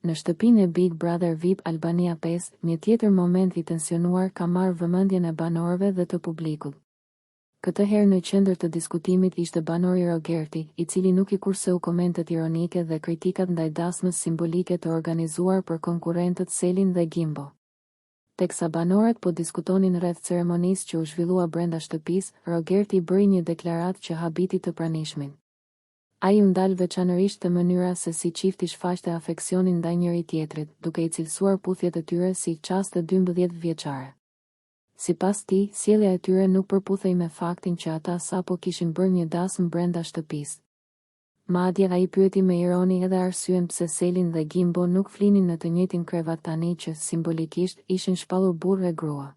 Në shtëpinë e Big Brother VIP Albania 5, një tjetër moment I tensionuar ka marrë vëmendjen e banorëve dhe të publikut. Këtë herë në qendër të diskutimit ishte banori Rogerti, I cili nuk I kurseu komentet ironike dhe kritikat ndaj dasmës simbolike të organizuar për konkurrentët Selin dhe Gimbo. Teksa banorët po diskutonin rreth ceremonisë që u zhvillua brenda shtëpisë, Rogerti bëri një deklaratë që habiti të pranishmin. Ai u ndal veçanërisht te mënyra se si çifti shfaqte afeksionin ndaj njëri tjetrit, duke I cilësuar puthjet e tyre si çaste 12 vjeçare. Sipas tij, sjellja e tyre nuk përputhej me faktin që ata sapo kishin bërë një dasmë brenda shtëpisë. Madje ai pyeti me ironi edhe arsyen pse Selin dhe Gimbo nuk flinin në të njëjtin krevat tani që simbolikisht ishin shpallur burrë e grua.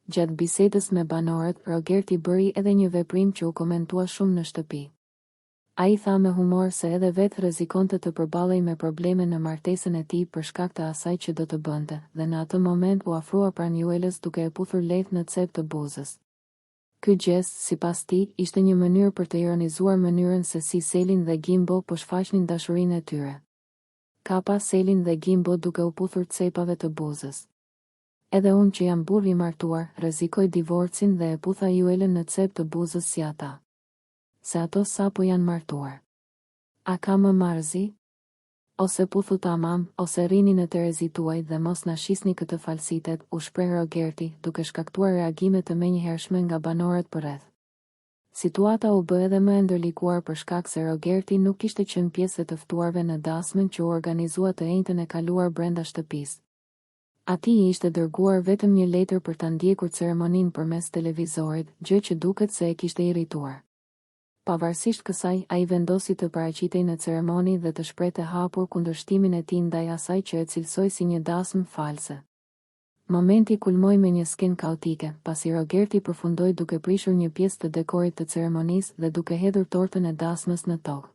Gjatë bisedës me banorët, Rogerti bëri edhe një veprim që u komentua shumë në shtëpi. Ai tha me humor se edhe vetë rrezikonte të përballej me probleme në martesën e tij për shkak të asaj që do të bënte, dhe në atë moment u afrua pranjuelës duke e puthur lehtë në cep të buzës. Ky gest, sipas tij, ishte një mënyrë për të ironizuar mënyrën se si Selin dhe Gimbo po shfaqnin dashurinë e tyre. Kapa Selin dhe Gimbo duke u puthur cepave të buzës. Edhe unë që jam burr I martuar, rrezikoj divorcin dhe e putha juelën në cep të buzës si ata. Se ato sapo janë martuar. A ka më marzi? Ose puthu tamam, ose rini në terezi tuaj dhe mos na shisni këtë falsitet, u shpreh Rogerti, duke shkaktuar reagime të menjëhershme nga banorët përreth. Situata u bë edhe më e ndërlikuar për shkak se Rogerti nuk kishte qenë pjesë e të ftuarve në dasmën që u organizua të njëjtën e kaluar brenda shtëpisë. Atij ishte dërguar vetëm një letër për ta ndjekur ceremoninë përmes televizorit, gjë që duket se e kishte irrituar. Pavarësisht kësaj, ai vendosi të paraqitej në ceremoni dhe të shprehte hapur kundërshtimin e tij ndaj asaj që e cilësoi si një dasmë false. Momenti kulmoi me një skenë kaotike, pasi Rogerti përfundoi duke prishur një pjesë të dekorit të ceremonisë dhe duke hedhur tortën e dasmës në tokë.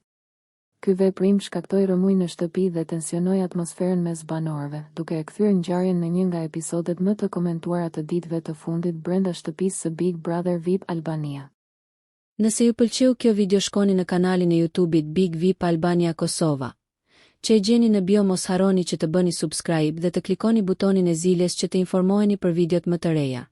Ky veprim shkaktoi rrëmuj në shtëpi dhe tensionoi atmosferën mes banorëve, duke e kthyer ngjarjen në një nga episodet më të komentuara të ditëve të fundit brenda shtëpisë së Big Brother VIP Albania. Nëse ju pëlqeu kjo video, shkoni në kanalin e YouTube-it Big VIP Albania Kosova, që e gjeni në bio. Mos harroni që të bëni subscribe dhe të klikoni butonin e ziljes që të informoheni për videot më të reja.